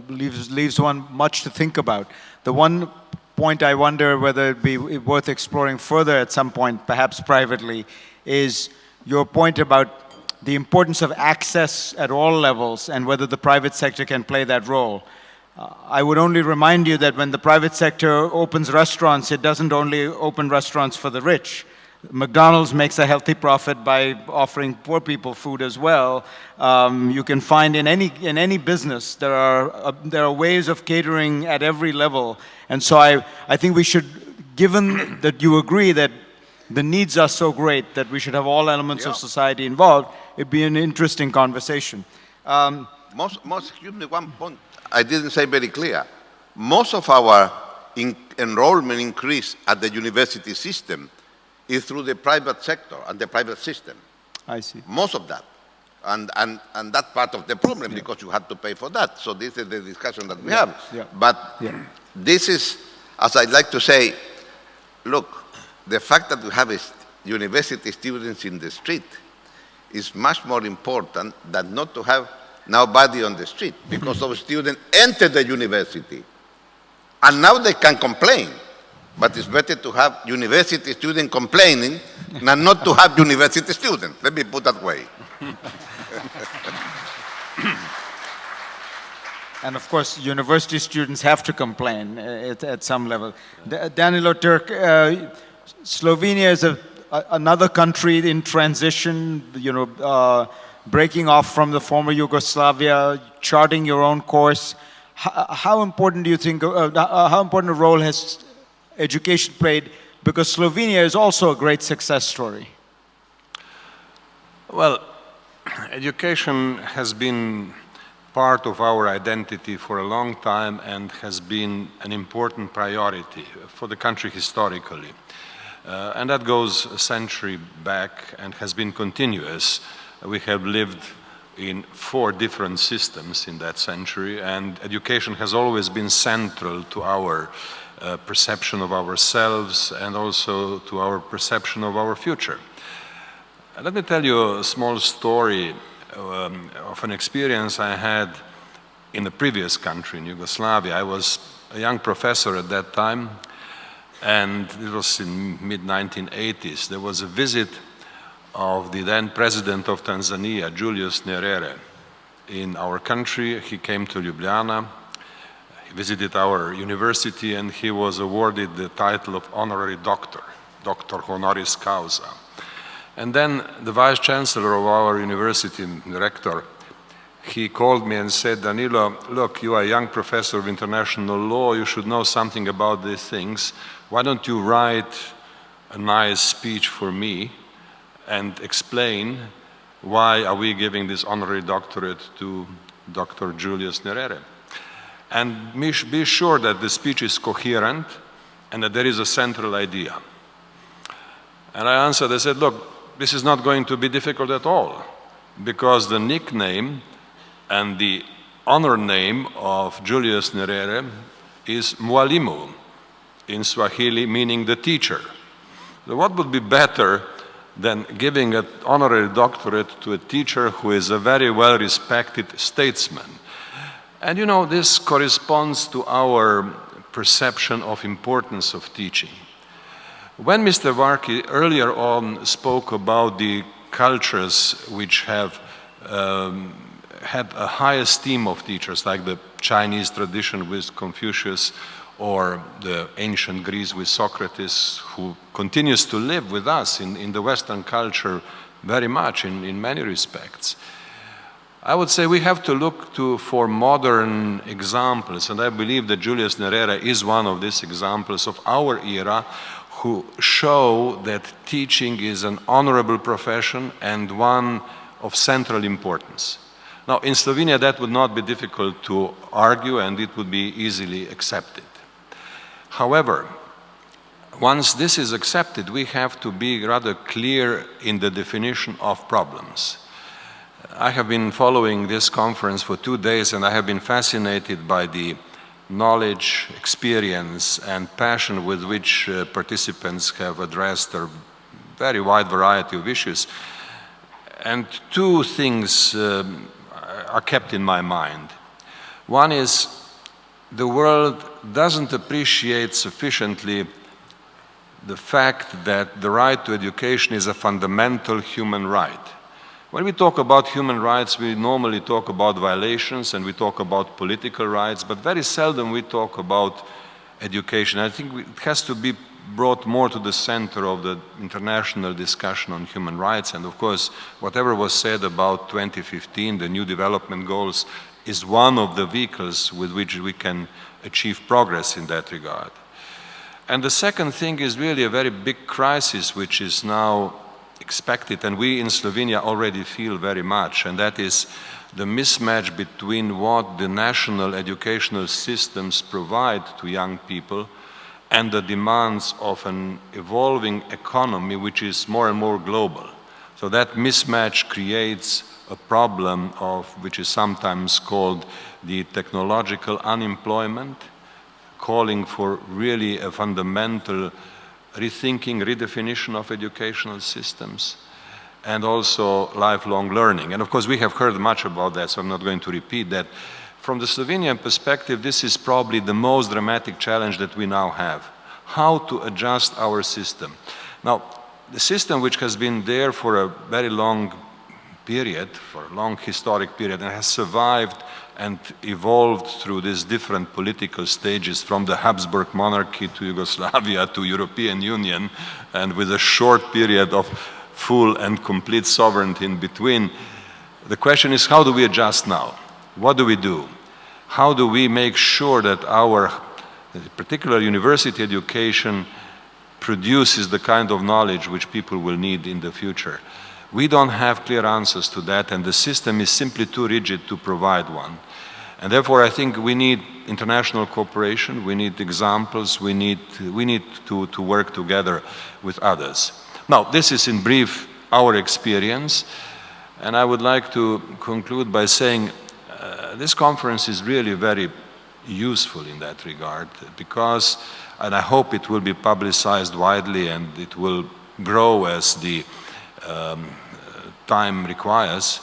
S1: leaves one much to think about. The one point I wonder whether it'd be worth exploring further at some point, perhaps privately, is your point about the importance of access at all levels and whether the private sector can play that role. I would only remind you that when the private sector opens restaurants, it doesn't only open restaurants for the rich. McDonald's makes a healthy profit by offering poor people food as well. You can find in any business there are ways of catering at every level, and so I think we should, given that you agree that the needs are so great that we should have all elements of society involved, it'd be an interesting conversation.
S6: Excuse me, one point I didn't say very clear. Most of our enrollment increase at the university system is through the private sector and the private system.
S1: I see.
S6: Most of that. And that's part of the problem because you have to pay for that. So this is the discussion that we have.
S1: Yeah.
S6: But this is, as I'd like to say, look, the fact that we have university students in the street is much more important than not to have nobody on the street because those students enter the university and now they can complain. But it's better to have university students complaining than not to have university students. Let me put that way.
S1: And of course, university students have to complain at some level. Danilo Turk, Slovenia is another country in transition, breaking off from the former Yugoslavia, charting your own course. How important do you think, how important a role has education played? Because Slovenia is also a great success story.
S7: Well, education has been part of our identity for a long time and has been an important priority for the country historically. And that goes a century back and has been continuous. We have lived in 4 different systems in that century, and education has always been central to our perception of ourselves and also to our perception of our future. Let me tell you a small story of an experience I had in the previous country, in Yugoslavia. I was a young professor at that time, and it was in mid-1980s. There was a visit of the then president of Tanzania, Julius Nyerere, in our country. He came to Ljubljana. He visited our university and he was awarded the title of honorary doctor, doctor honoris causa. And then the vice chancellor of our university, the rector, he called me and said, Danilo, look, you are a young professor of international law, you should know something about these things. Why don't you write a nice speech for me and explain why are we giving this honorary doctorate to Dr. Julius Nyerere? And be sure that the speech is coherent and that there is a central idea. And I answered, I said, look, this is not going to be difficult at all, because the nickname and the honor name of Julius Nyerere is Mwalimu, in Swahili meaning the teacher. So what would be better than giving an honorary doctorate to a teacher who is a very well-respected statesman? And you know, this corresponds to our perception of importance of teaching. When Mr. Varkey earlier on spoke about the cultures which have had a high esteem of teachers, like the Chinese tradition with Confucius or the ancient Greece with Socrates, who continues to live with us in the Western culture very much in many respects, I would say we have to look for modern examples, and I believe that Julius Nyerere is one of these examples of our era who show that teaching is an honorable profession and one of central importance. Now, in Slovenia, that would not be difficult to argue and it would be easily accepted. However, once this is accepted, we have to be rather clear in the definition of problems. I have been following this conference for 2 days, and I have been fascinated by the knowledge, experience, and passion with which participants have addressed a very wide variety of issues. And two things are kept in my mind. One is the world doesn't appreciate sufficiently the fact that the right to education is a fundamental human right. When we talk about human rights, we normally talk about violations and we talk about political rights, but very seldom we talk about education. I think it has to be brought more to the center of the international discussion on human rights. And of course, whatever was said about 2015, the new development goals, is one of the vehicles with which we can achieve progress in that regard. And the second thing is really a very big crisis which is now expected, and we in Slovenia already feel very much, and that is the mismatch between what the national educational systems provide to young people and the demands of an evolving economy which is more and more global. So that mismatch creates a problem of which is sometimes called the technological unemployment, calling for really a fundamental rethinking, redefinition of educational systems, and also lifelong learning. And of course, we have heard much about that, so I'm not going to repeat that. From the Slovenian perspective, this is probably the most dramatic challenge that we now have. How to adjust our system. Now, the system which has been there for a very long period, for a long historic period, and has survived and evolved through these different political stages, from the Habsburg monarchy to Yugoslavia to European Union, and with a short period of full and complete sovereignty in between. The question is, how do we adjust now? What do we do? How do we make sure that our particular university education produces the kind of knowledge which people will need in the future? We don't have clear answers to that, and the system is simply too rigid to provide one. And therefore, I think we need international cooperation, we need examples, we need to work together with others. Now, this is in brief our experience, and I would like to conclude by saying this conference is really very useful in that regard, because, and I hope it will be publicized widely and it will grow as the time requires.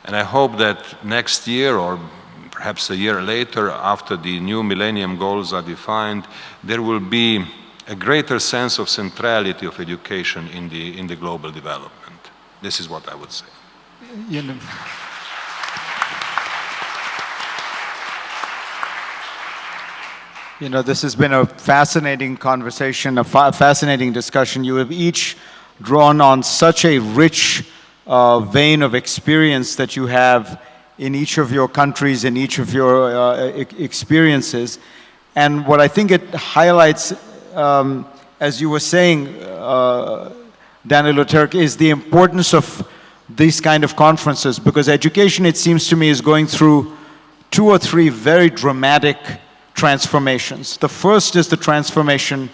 S7: And I hope that next year, or perhaps a year later, after the new Millennium Goals are defined, there will be a greater sense of centrality of education in the global development. This is what I would say.
S1: You know, this has been a fascinating conversation, a fascinating discussion. You have each drawn on such a rich vein of experience that you have in each of your countries, in each of your experiences. And what I think it highlights, as you were saying, Danilo Turk, is the importance of these kind of conferences, because education, it seems to me, is going through 2 or 3 very dramatic transformations. The first is the transformation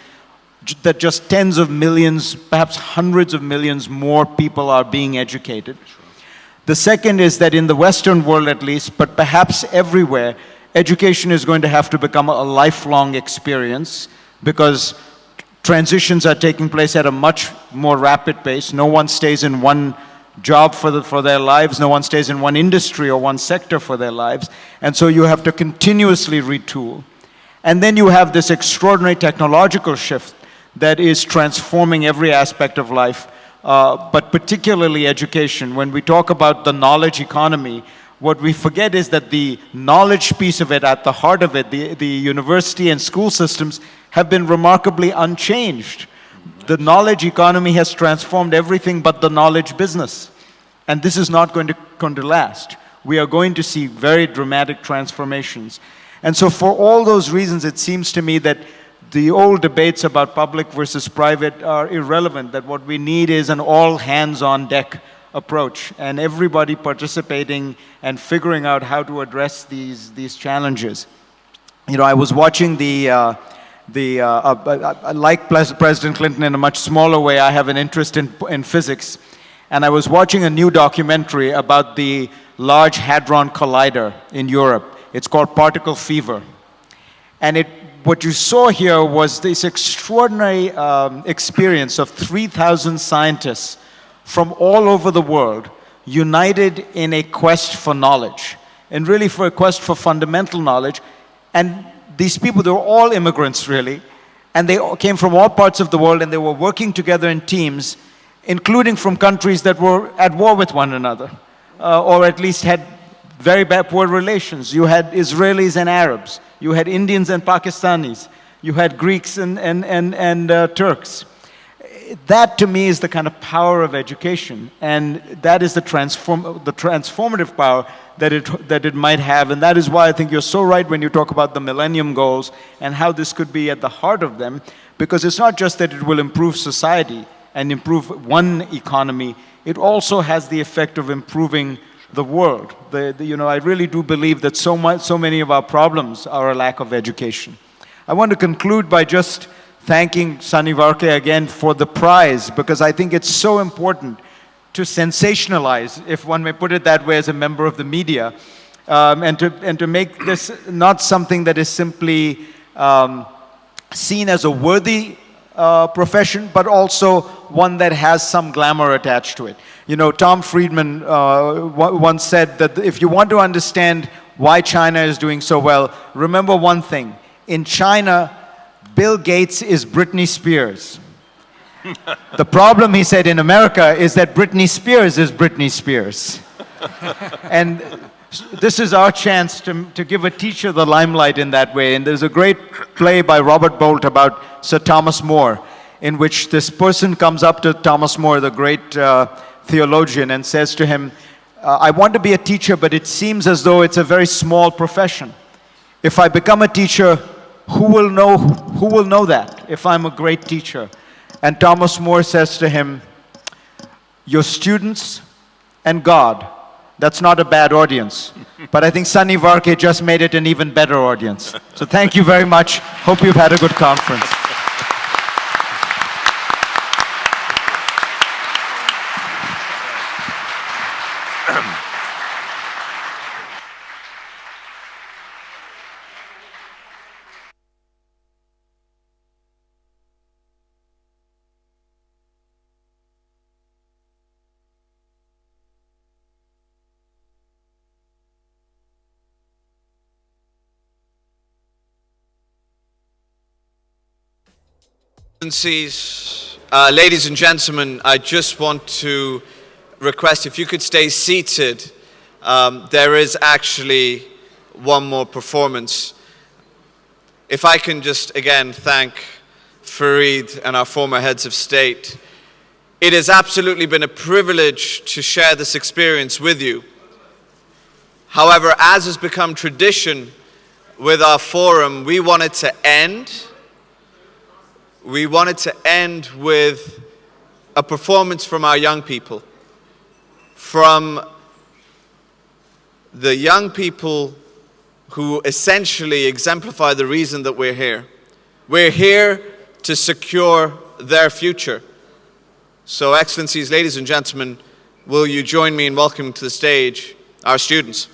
S1: that just tens of millions, perhaps hundreds of millions more people are being educated. The second is that in the Western world at least, but perhaps everywhere, education is going to have to become a lifelong experience, because transitions are taking place at a much more rapid pace. No one stays in one job for their lives, no one stays in one industry or one sector for their lives, and so you have to continuously retool. And then you have this extraordinary technological shift that is transforming every aspect of life, but particularly education. When we talk about the knowledge economy, what we forget is that the knowledge piece of it, at the heart of it, the university and school systems have been remarkably unchanged. The knowledge economy has transformed everything but the knowledge business. And this is not going to last. We are going to see very dramatic transformations. And so for all those reasons, it seems to me that the old debates about public versus private are irrelevant, that what we need is an all hands on deck approach, and everybody participating and figuring out how to address these challenges. You know, I was watching like President Clinton in a much smaller way, I have an interest in physics. and I was watching a new documentary about the Large Hadron Collider in Europe. It's called Particle Fever. And what you saw here was this extraordinary experience of 3,000 scientists from all over the world united in a quest for knowledge, and really for a quest for fundamental knowledge. And these people, they were all immigrants, really, and they all came from all parts of the world, and they were working together in teams, including from countries that were at war with one another, or at least had very bad, poor relations. You had Israelis and Arabs. You had Indians and Pakistanis. You had Greeks and Turks. That, to me, is the kind of power of education, and that is the transformative power that it might have. And that is why I think you're so right when you talk about the Millennium Goals and how this could be at the heart of them, because it's not just that it will improve society and improve one economy, it also has the effect of improving the world. I really do believe that so many of our problems are a lack of education. I want to conclude by just thanking Sunny Varkey again for the prize, because I think it's so important to sensationalize, if one may put it that way, as a member of the media, and to make this not something that is simply seen as a worthy profession, but also one that has some glamour attached to it. Tom Friedman once said that if you want to understand why China is doing so well, remember one thing. In China, Bill Gates is Britney Spears. The problem, he said, in America is that Britney Spears is Britney Spears. And this is our chance to give a teacher the limelight in that way. And there's a great play by Robert Bolt about Sir Thomas More, in which this person comes up to Thomas More, the great theologian, and says to him, I want to be a teacher, but it seems as though it's a very small profession. If I become a teacher, who will know that if I'm a great teacher? And Thomas More says to him, your students and God. That's not a bad audience. But I think Sunny Varkey just made it an even better audience. So thank you very much. Hope you've had a good conference.
S8: Ladies and gentlemen, I just want to request if you could stay seated. There is actually one more performance. If I can just again thank Fareed and our former heads of state. It has absolutely been a privilege to share this experience with you. However, as has become tradition with our forum, we wanted to end with a performance from our young people, from the young people who essentially exemplify the reason that we're here. We're here to secure their future. So, Excellencies, ladies and gentlemen, will you join me in welcoming to the stage our students?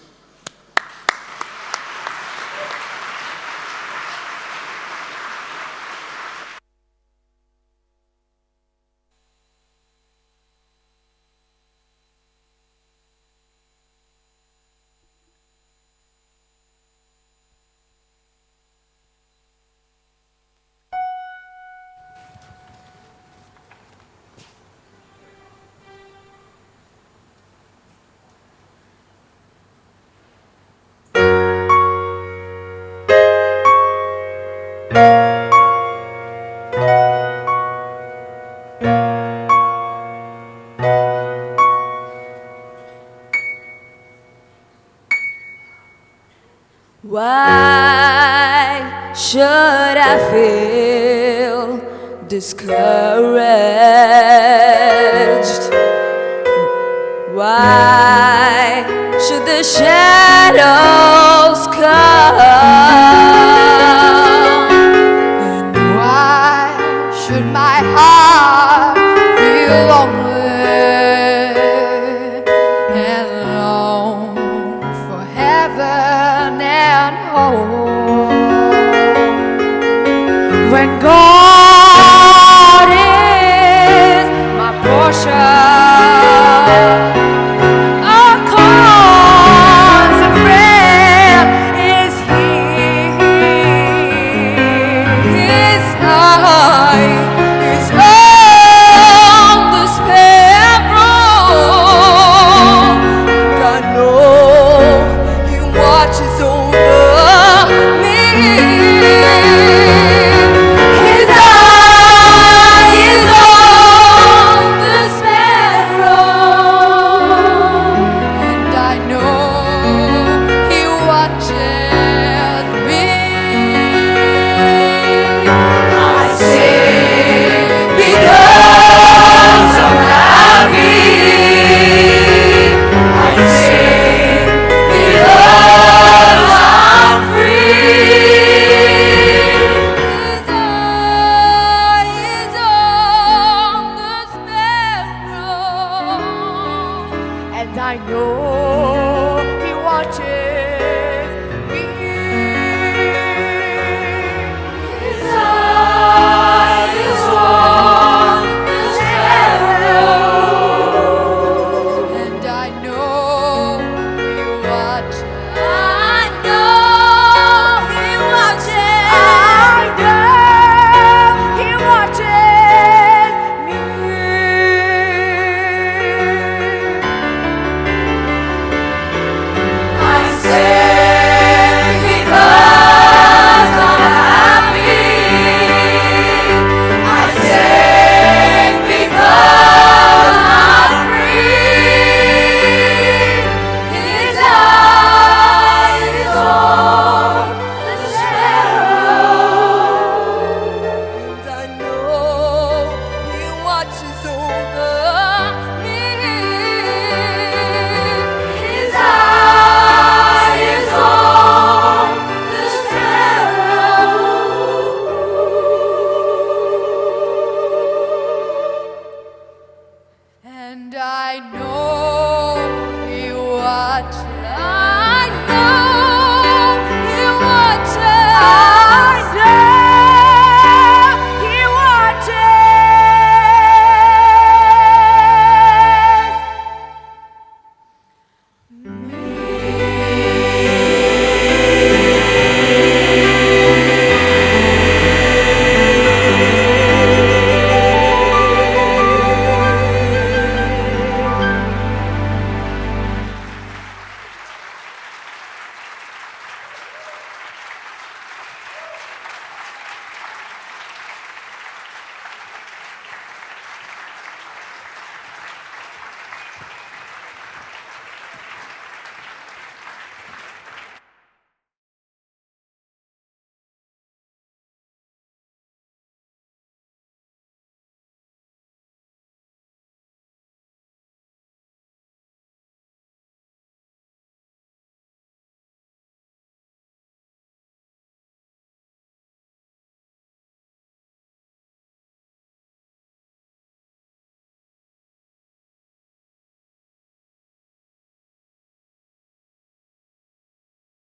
S9: Why should I feel discouraged? Why should the shadows come? And why should my heart feel lonely? I know